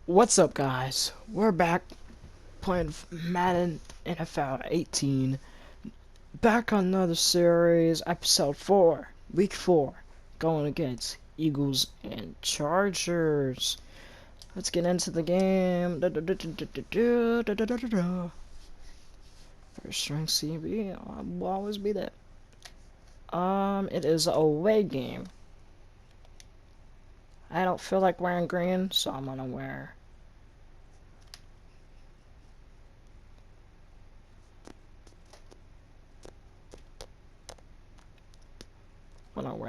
What's up, guys? We're back playing Madden NFL 18. Back on another series, episode 4, week 4, going against Eagles and Chargers. Let's get into the game. First string CB, will always be that. It is a away game. I don't feel like wearing green, so I'm gonna wear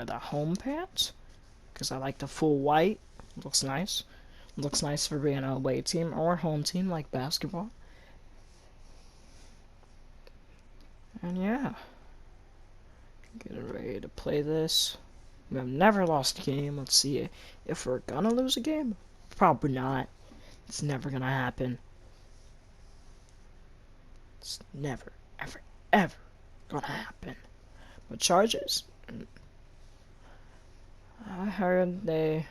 the home pants because I like the full white. Looks nice. Looks nice for being an away team or home team like basketball. And yeah, getting ready to play this. We have never lost a game. Let's see if we're gonna lose a game. Probably not. It's never gonna happen. It's never, ever, ever gonna happen. But Chargers, I heard they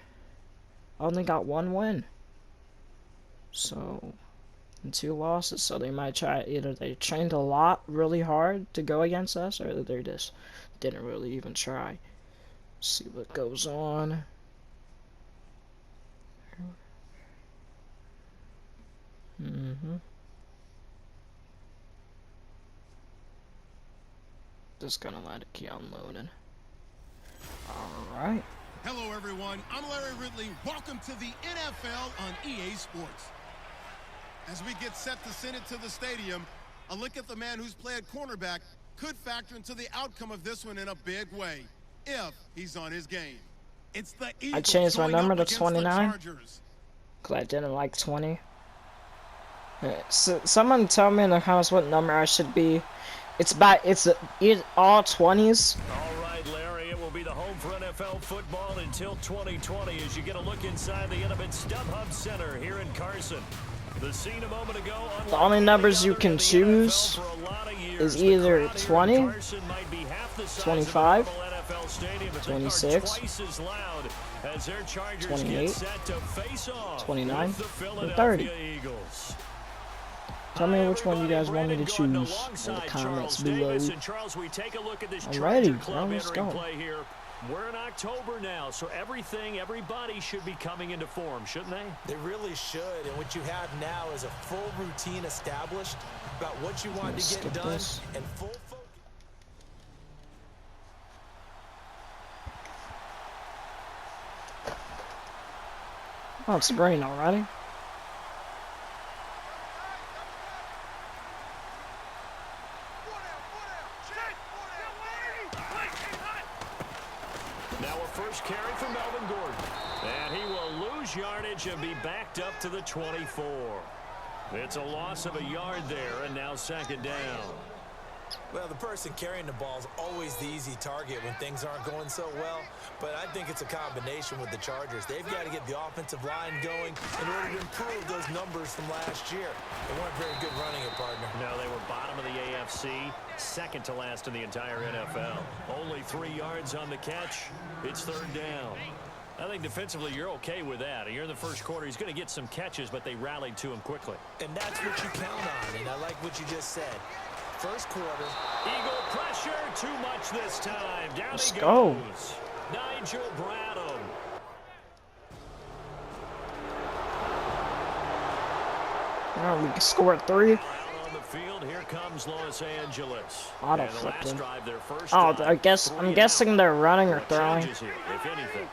only got one win. So, and 2 losses. So they might try, either they trained a lot really hard to go against us, or they just didn't really even try. See what goes on. Just gonna let it keep unloading. Alright. Hello, everyone. I'm Larry Ridley. Welcome to the NFL on EA Sports. As we get set to send it to the stadium, a look at the man who's played cornerback could factor into the outcome of this one in a big way, if he's on his game. It's the Eagles. I changed my number to 29 because I didn't like 20. So someone tell me in the comments what number I should be. It's all 20s. All right, Larry, it will be the home for NFL football until 2020 as you get a look inside the Intimate StubHub Center here in Carson. The scene a moment ago. The only numbers you can choose is either 20, 25, 26, 28, 29, or 30. Tell me which one you guys want me to choose in the comments below. Alrighty, well, let's go. We're in October now, so everybody should be coming into form, shouldn't they? They really should, and what you have now is a full routine established about what you want to get done and full focus. Oh, it's green already. Now a first carry for Melvin Gordon. And he will lose yardage and be backed up to the 24. It's a loss of a yard there, and now second down. Well, the person carrying the ball is always the easy target when things aren't going so well. But I think it's a combination with the Chargers. They've got to get the offensive line going in order to improve those numbers from last year. They weren't very good running it, partner. No, they were bottom of the AFC, second to last in the entire NFL. Only 3 yards on the catch. It's third down. I think defensively you're okay with that. You're in the first quarter. He's going to get some catches, but they rallied to him quickly. And that's what you count on, and I like what you just said. First quarter. Eagle pressure, too much this time. Down Let's he go. goes. Nigel Bradham. Now we can score 3. Out on the field, here comes Los Angeles. Auto And the last flipping. drive, their first Oh, drive, I'm guessing they're running or throwing. changes here, if anything.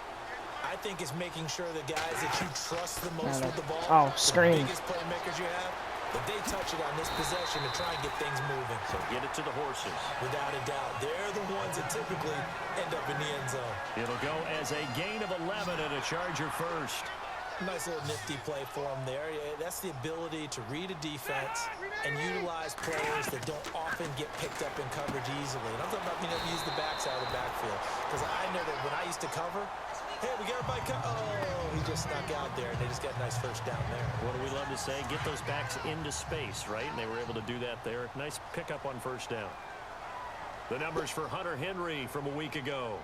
I think it's making sure the guys that you trust the most with the ball, Oh, screen. the biggest playmakers you have, that they touch it on this possession to try and get things moving. So get it to the horses. Without a doubt, they're the ones that typically end up in the end zone. It'll go as a gain of 11 and a Charger first. Nice little nifty play for them there. Yeah, that's the ability to read a defense and utilize players that don't often get picked up in coverage easily. And I'm talking about being able to use the backside of the backfield. Because I know that when I used to cover, hey, we got everybody oh, he just snuck out there, and they just got a nice first down there. What do we love to say? Get those backs into space, right? And they were able to do that there. Nice pickup on first down. The numbers for Hunter Henry from a week ago.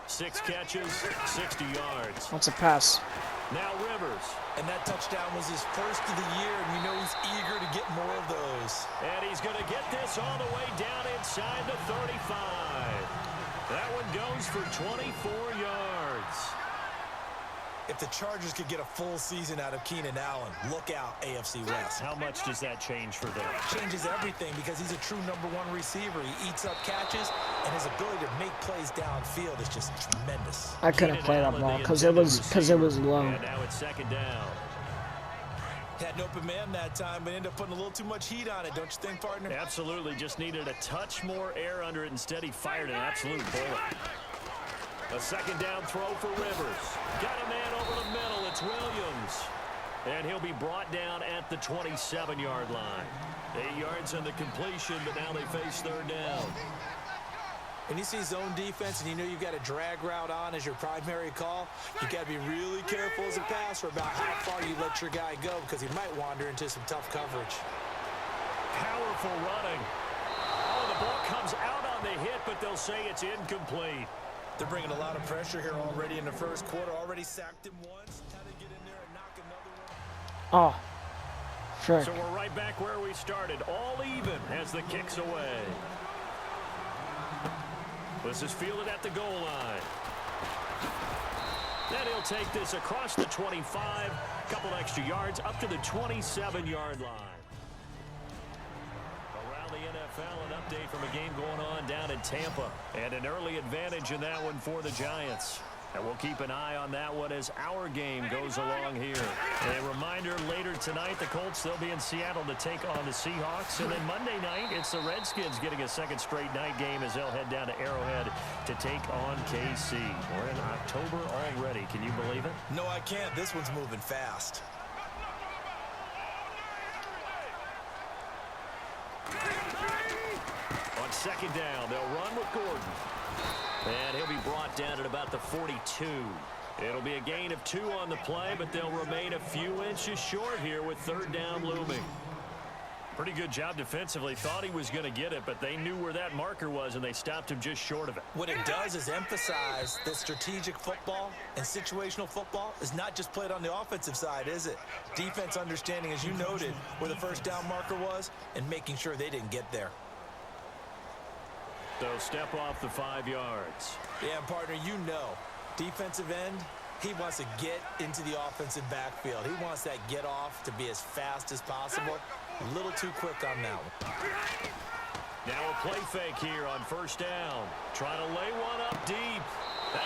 6 catches, 60 yards. What's a pass? Now Rivers. And that touchdown was his first of the year, and you know he's eager to get more of those. And he's going to get this all the way down inside the 35. That one goes for 24 yards. If the Chargers could get a full season out of Keenan Allen, look out, AFC West. How much does that change for them? Changes everything because he's a true #1 receiver. He eats up catches, and his ability to make plays downfield is just tremendous. I couldn't play that ball because it was low. And now it's second down. Had an open man that time, but ended up putting a little too much heat on it, don't you think, partner? Absolutely. Just needed a touch more air under it. Instead, he fired an absolute bullet. A second down throw for Rivers. Got a man over the middle. It's Williams. And he'll be brought down at the 27-yard line. 8 yards on the completion, but now they face third down. When you see zone defense and you know you've got a drag route on as your primary call, you got to be really careful as a passer about how far you let your guy go because he might wander into some tough coverage. Powerful running. Oh, the ball comes out on the hit, but they'll say it's incomplete. They're bringing a lot of pressure here already in the first quarter. Already sacked him once. How to get in there and knock another one. Oh, sure. So we're right back where we started. All even as the kick's away. This is fielded at the goal line. Then he'll take this across the 25. Couple extra yards up to the 27-yard line. Around the NFL, an update from a game going on down in Tampa. And an early advantage in that one for the Giants. And we'll keep an eye on that one as our game goes along here. A reminder, later tonight, the Colts, they'll be in Seattle to take on the Seahawks. And then Monday night, it's the Redskins getting a second straight night game as they'll head down to Arrowhead to take on KC. We're in October already. Can you believe it? No, I can't. This one's moving fast. On second down, they'll run with Gordon. And he'll be brought down at about the 42. It'll be a gain of 2 on the play, but they'll remain a few inches short here with third down looming. Pretty good job defensively. Thought he was going to get it, but they knew where that marker was, and they stopped him just short of it. What it does is emphasize that strategic football and situational football is not just played on the offensive side, is it? Defense understanding, as you noted, where the first down marker was and making sure they didn't get there. They'll step off the 5 yards. Yeah, partner, you know, defensive end, he wants to get into the offensive backfield. He wants that get off to be as fast as possible. A little too quick on that one. Now a play fake here on first down. Trying to lay one up deep.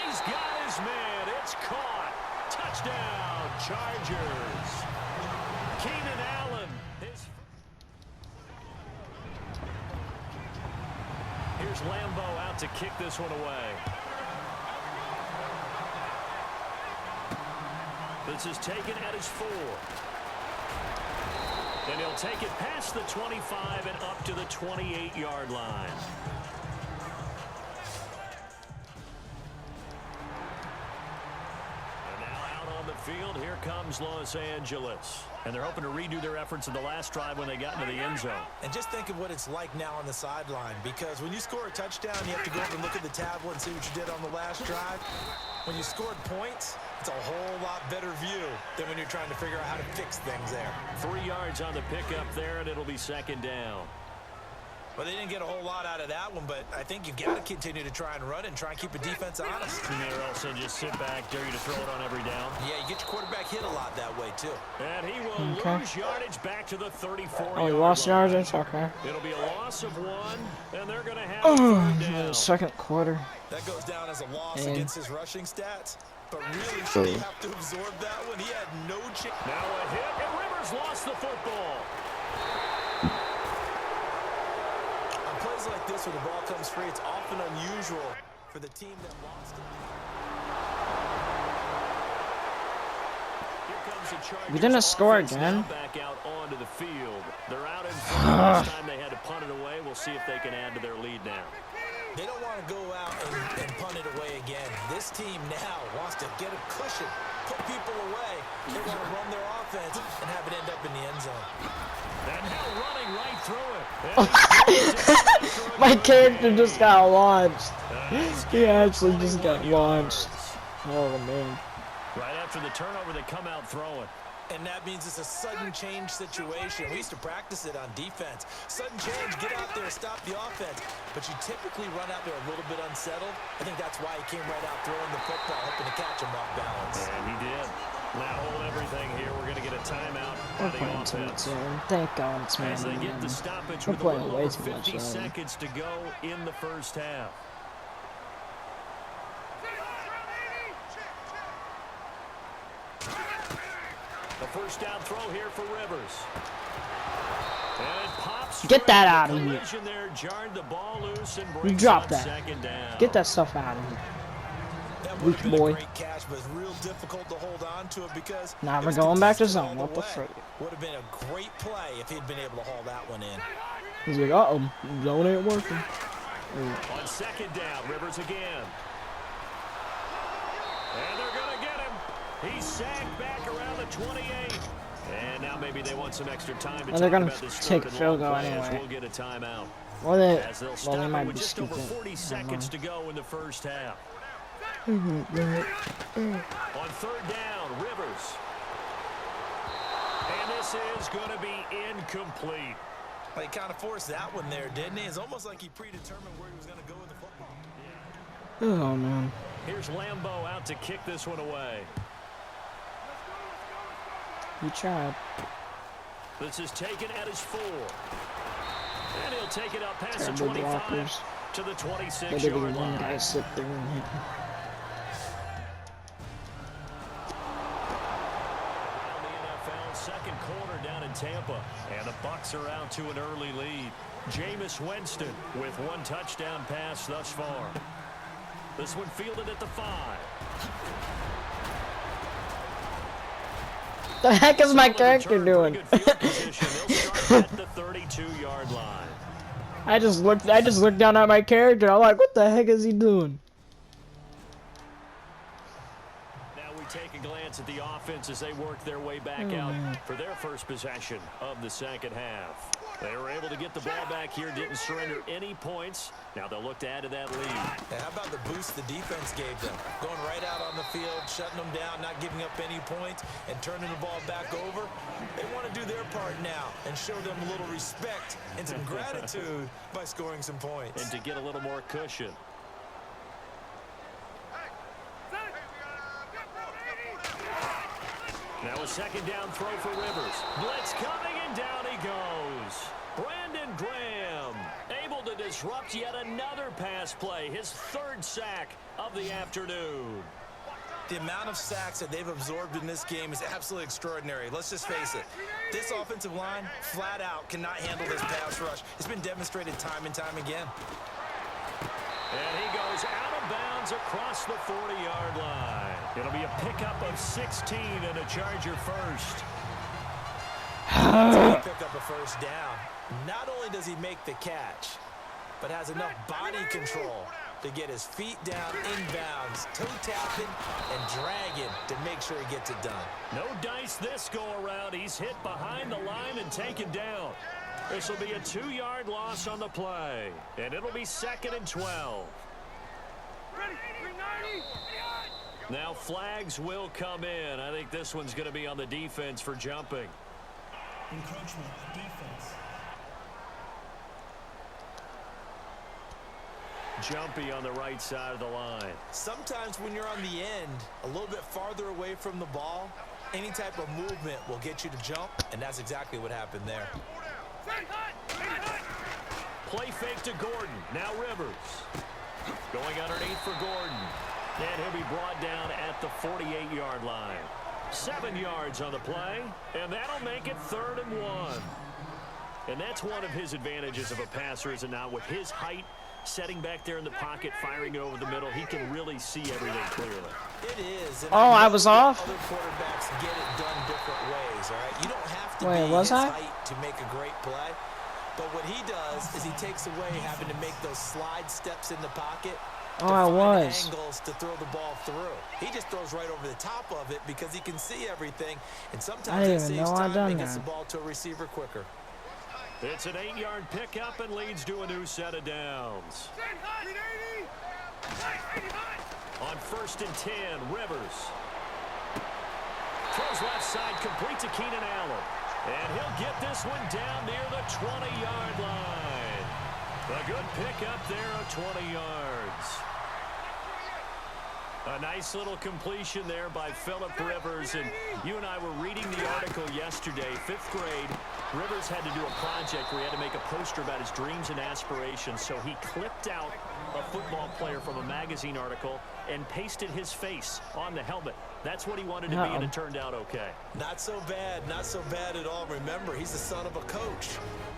He's got his man. It's caught. Touchdown, Chargers. Keenan Allen. Here's Lambeau out to kick this one away. This is taken at his 4. And he'll take it past the 25 and up to the 28-yard line. And now out on the field, here comes Los Angeles. And they're hoping to redo their efforts in the last drive when they got into the end zone. And just think of what it's like now on the sideline, because when you score a touchdown, you have to go up and look at the tablet and see what you did on the last drive. When you scored points, it's a whole lot better view than when you're trying to figure out how to fix things there. 3 yards on the pickup there, and it'll be second down. Well, they didn't get a whole lot out of that one, but I think you've got to continue to try and run and try and keep a defense honest. Or else they just sit back, dare you to throw it on every down. Yeah, you get your quarterback hit a lot that way, too. And he will lose yardage back to the 34-yard Oh, he lost line. yardage? Okay. It'll be a loss of 1, and they're going to have third down. Second quarter. That goes down as a loss against his rushing stats. But really, should he have to absorb that one? He had no chance. Now a hit, and Rivers lost the football. On plays like this, where the ball comes free, it's often unusual for the team that lost it. Here comes the Chargers. We didn't score Offense again. now back out onto the field. They're out in front. This time they had to punt it away. We'll see if they can add to their lead now. They don't want to go out and punt it away again. This team now wants to get a cushion, put people away. They want to run their offense and have it end up in the end zone. And now running right through it. My character just got launched. He actually just got launched. Oh, man. Right after the turnover, they come out throwing. And that means it's a sudden change situation. We used to practice it on defense. Sudden change, get out there, stop the offense. But you typically run out there a little bit unsettled. I think that's why he came right out throwing the football, hoping to catch him off balance. And he did. Now hold everything here. We're going to get a timeout We're on the playing offense. Thank God it's As they Madden. get the stoppage We're with a playing little way over too much 50 Madden. seconds to go in the first half. A first down throw here for Rivers. And it pops. Get that out The of here. collision there jarred the ball loose and You brings drop up that. second down. Get that stuff out of here. That would Weak have been boy. a great catch, but it's real difficult to hold on to it because Now it we're was going back to contested all zone. the What the way. frick? Would have been a great play if he'd been able to haul that one in. He's like, uh-oh, zone ain't working. On second down, Rivers again. And they're going to get him. He's sagged back around the 28. And now maybe they want some extra time to And they're talk gonna about this take third and field long goal play as anyway. we'll get a timeout. Well, they As might with be just over stupid. 40 seconds to go in the first half. Mm-hmm. On third down, Rivers. And this is going to be incomplete. He kind of forced that one there, didn't he? It's almost like he predetermined where he was going to go with the football. Oh, man. Here's Lambeau out to kick this one away. He tried. This is taken at his 4. And he'll take it up past the Terrible 25 blockers. to the They didn't 26-yard even one guy line. sit there and hit him. Around the NFL, second quarter down in Tampa. And the Bucs are out to an early lead. Jameis Winston with one touchdown pass thus far. This one fielded at the 5. The heck is my character Return, doing? pretty good field position. They'll start at the 32-yard line. I just looked down at my character. I'm like, what the heck is he doing? Now we take a glance at the offense as they work their way back out for their first possession of the second half. They were able to get the ball back here, didn't surrender any points. Now they'll look to add to that lead. And how about the boost the defense gave them? Going right out on the field, shutting them down, not giving up any points, and turning the ball back over. They want to do their part now and show them a little respect and some gratitude by scoring some points. And to get a little more cushion. Now a second down throw for Rivers. Blitz coming, and down he goes. Brandon Graham able to disrupt yet another pass play. His third sack of the afternoon. The amount of sacks that they've absorbed in this game is absolutely extraordinary. Let's just face it. This offensive line, flat out, cannot handle this pass rush. It's been demonstrated time and time again. And he goes out of bounds across the 40-yard line. It'll be a pickup of 16 and a Charger first. Pick up a first down. Not only does he make the catch, but has enough body control to get his feet down inbounds, toe tapping and dragging to make sure he gets it done. No dice this go around. He's hit behind the line and taken down. This will be a 2-yard loss on the play, and it'll be 2nd and 12. Now flags will come in. I think this one's going to be on the defense for jumping. Encroachment, defense. Jumpy on the right side of the line. Sometimes when you're on the end, a little bit farther away from the ball, any type of movement will get you to jump, and that's exactly what happened there. Play fake to Gordon. Now Rivers. Going underneath for Gordon. And he'll be brought down at the 48-yard line. 7 yards on the play, and that'll make it 3rd and 1. And that's one of his advantages of a passer, is it not? With his height, setting back there in the pocket, firing it over the middle, he can really see everything clearly. It is. And Oh, I was off? Other quarterbacks get it done different ways, all right? You don't have to Wait, be was his I? height to make a great play. But what he does is he takes away having to make those slide steps in the pocket. Oh, I was. Angles to throw the ball through. He just throws right over the top of it because he can see everything. And I sometimes didn't it even saves know I'd time done and gets that. the ball to a receiver quicker. It's an 8-yard pickup and leads to a new set of downs. On 1st and 10, Rivers. Throws left side, complete to Keenan Allen. And he'll get this one down near the 20-yard line. A good pick up there of 20 yards. A nice little completion there by Phillip Rivers. And you and I were reading the article yesterday, 5th grade. Rivers had to do a project where he had to make a poster about his dreams and aspirations. So he clipped out a football player from a magazine article and pasted his face on the helmet. That's what he wanted to be, and it turned out okay. Not so bad at all. Remember, he's the son of a coach.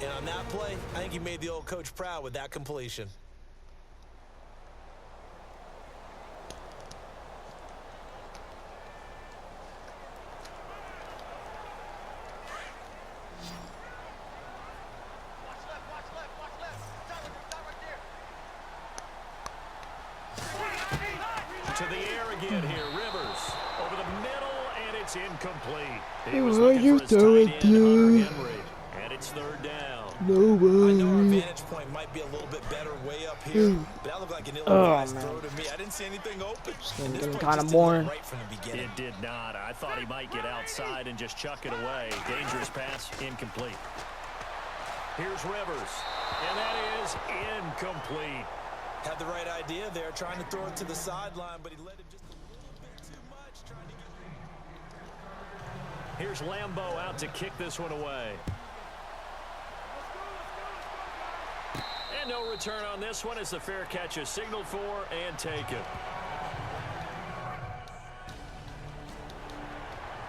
And on that play, I think he made the old coach proud with that completion. To the air again here, Rivers over the middle, and it's incomplete. He What was are looking you for his tight end, doing, Hunter Henry, and it's 3rd down. No I know our way. vantage point might be a little bit better way up here, but that looked like an ill-advised throw to me. I didn't see anything open. And this Getting play kind just of didn't look boring. right from the beginning. It did not. I thought he might get outside and just chuck it away. Dangerous pass, incomplete. Here's Rivers, and that is incomplete. Had the right idea there, trying to throw it to the sideline, but he let it just a little bit too much. Trying to get... Here's Lambeau out to kick this one away. And no return on this one as the fair catch is signaled for and taken.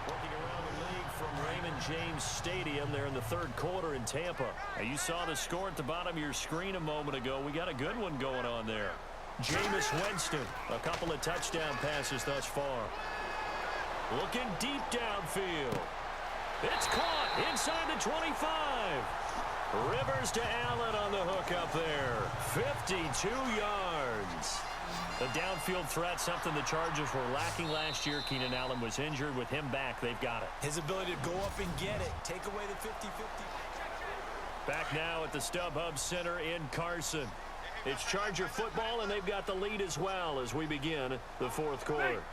Working around the league from Raymond James Stadium there in the 3rd quarter in Tampa. Now, you saw the score at the bottom of your screen a moment ago. We got a good one going on there. Jameis Winston, a couple of touchdown passes thus far. Looking deep downfield. It's caught inside the 25. Rivers to Allen on the hook up there. 52 yards. The downfield threat, something the Chargers were lacking last year. Keenan Allen was injured. With him back, they've got it. His ability to go up and get it, take away the 50-50. Back now at the StubHub Center in Carson. It's Charger football, and they've got the lead as well as we begin the 4th quarter.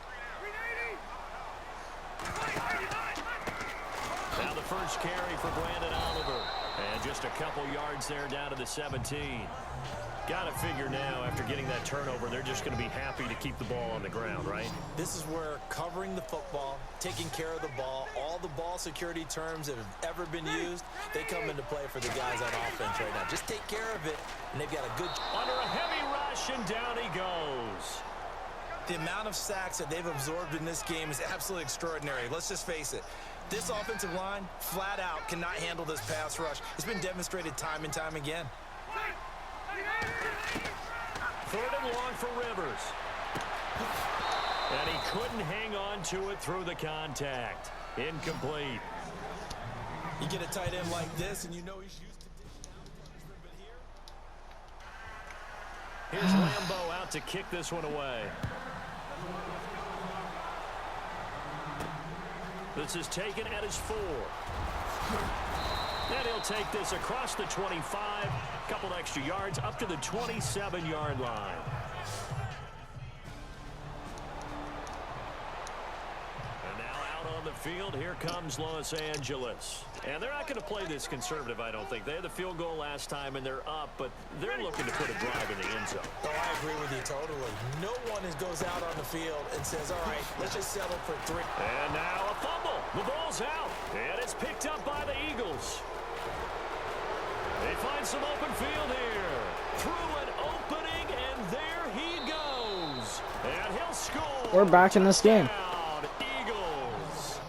Now the first carry for Brandon Oliver. And just a couple yards there down to the 17. Got to figure now, after getting that turnover, they're just going to be happy to keep the ball on the ground, right? This is where covering the football, taking care of the ball, all the ball security terms that have ever been used, they come into play for the guys on offense right now. Just take care of it, and they've got a good... Under a heavy rush, and down he goes. The amount of sacks that they've absorbed in this game is absolutely extraordinary. Let's just face it. This offensive line, flat out, cannot handle this pass rush. It's been demonstrated time and time again. 3rd and long for Rivers. And he couldn't hang on to it through the contact. Incomplete. You get a tight end like this, and you know he's used to dishing out. Here's Lambeau out to kick this one away. This is taken at his 4. And he'll take this across the 25. Couple extra yards up to the 27-yard line. And now out on the field, here comes Los Angeles. And they're not going to play this conservative, I don't think. They had the field goal last time, and they're up, but they're looking to put a drive in the end zone. Oh, I agree with you totally. No one goes out on the field and says, all right, let's just settle for 3. And now a fumble. The ball's out, and it's picked up by the Eagles. They find some open field here. Through an opening, and there he goes. And he'll score. We're back in this game. Eagles.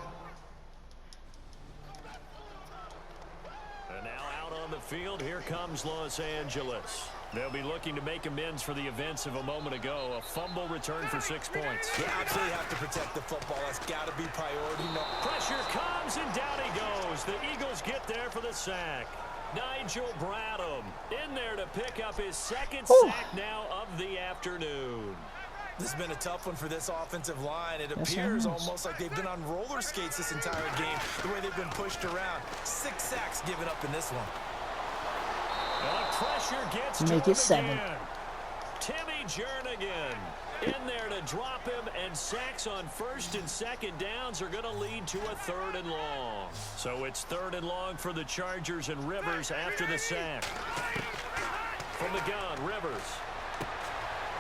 And now out on the field, here comes Los Angeles. They'll be looking to make amends for the events of a moment ago. A fumble return for 6 points. You absolutely have to protect the football. That's got to be priority. Pressure comes, and down he goes. The Eagles get there for the sack. Nigel Bradham in there to pick up his 2nd sack now of the afternoon. This has been a tough one for this offensive line. It appears almost like they've been on roller skates this entire game, the way they've been pushed around. 6 sacks given up in this one. And pressure gets Make to it 7. again. Timmy Jernigan in there to drop him, and sacks on 1st and 2nd downs are going to lead to a 3rd and long. So it's 3rd and long for the Chargers, and Rivers after the sack. From the gun, Rivers.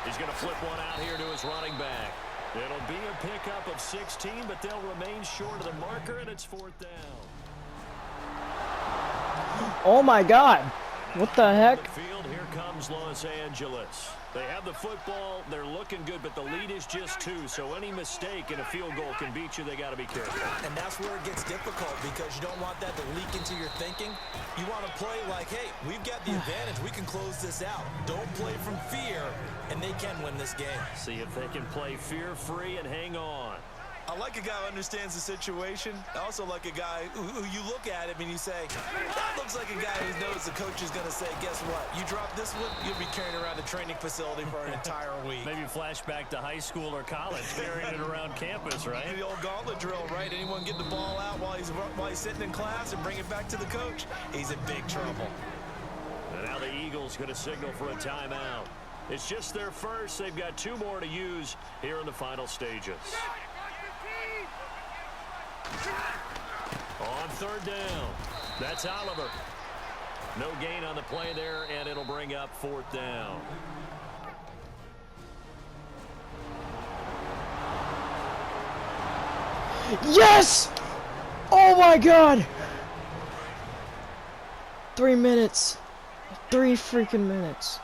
He's going to flip one out here to his running back. It'll be a pickup of 16, but they'll remain short of the marker, and it's 4th down. Oh my God. What the heck? Field, here comes Los Angeles. They have the football. They're looking good, but the lead is just 2. So any mistake in a field goal can beat you. They got to be careful. And that's where it gets difficult, because you don't want that to leak into your thinking. You want to play like, hey, we've got the advantage. We can close this out. Don't play from fear, and they can win this game. See if they can play fear-free and hang on. I like a guy who understands the situation. I also like a guy who you look at him and you say, that looks like a guy who knows the coach is going to say, guess what? You drop this one, you'll be carrying around the training facility for an entire week. Maybe flashback to high school or college, carrying it around campus, right? The old gauntlet drill, right? Anyone get the ball out while he's sitting in class and bring it back to the coach? He's in big trouble. And now the Eagles going to signal for a timeout. It's just their first. They've got 2 more to use here in the final stages. On 3rd down, that's Oliver. No gain on the play there, and it'll bring up 4th down. Yes! Oh my God! 3 minutes. 3 freaking minutes.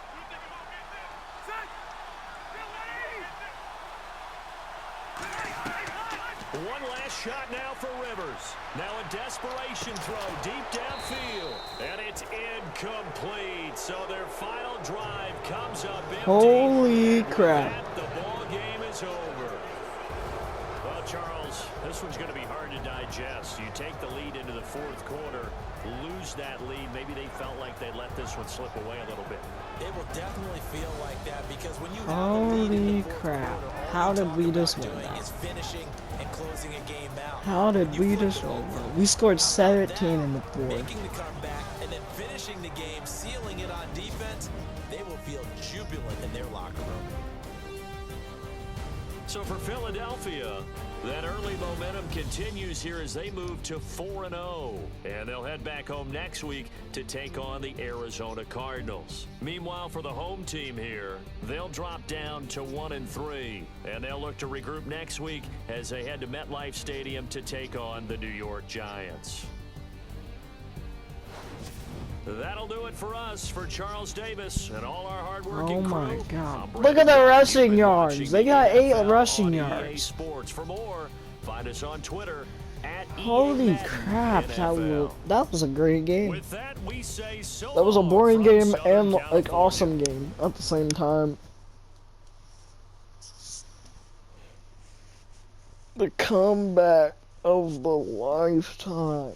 One last shot now for Rivers. Now a desperation throw deep downfield. And it's incomplete. So their final drive comes up empty. Holy crap. That, the ball game is over. Well, Charles, this one's going to be hard to digest. You take the lead into the 4th quarter, lose that lead. Maybe they felt like they let this one slip away a little bit. It will definitely feel like that, because when you have the lead in the 4th crap. quarter, all How you did talk we about just win doing that? is finishing and closing a game out. How did You we flip just it win over, that? We scored how about 17 that? in the 4th. Making the comeback and then finishing the game, sealing it on defense, they will feel jubilant in their locker room. So for Philadelphia, that early momentum continues here as they move to 4-0. And they'll head back home next week to take on the Arizona Cardinals. Meanwhile, for the home team here, they'll drop down to 1-3. And they'll look to regroup next week as they head to MetLife Stadium to take on the New York Giants. That'll do it for us. For Charles Davis and all our hardworking crew. Oh my God. I'm Look at the Brandon. rushing You've been yards. watching They got 8 NFL rushing on EA yards. Sports. For more, find us on Twitter at Holy EA crap. NFL. That was a great game. With that, we say so That was a long boring from game Southern and like California. awesome game at the same time. The comeback of the lifetime.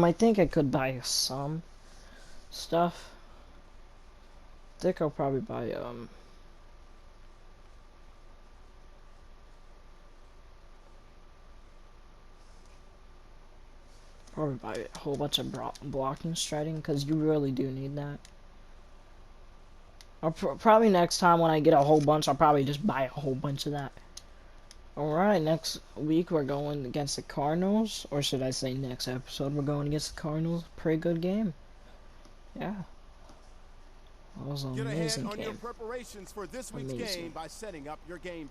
I think I could buy some stuff. I think I'll probably buy probably buy a whole bunch of blocking striding, because you really do need that. I'll probably next time when I get a whole bunch, I'll probably just buy a whole bunch of that. Alright, next week we're going against the Cardinals, or should I say next episode we're going against the Cardinals. Pretty good game. Yeah. That was an Get ahead amazing on your game. preparations for this week's Amazing. game by setting up your game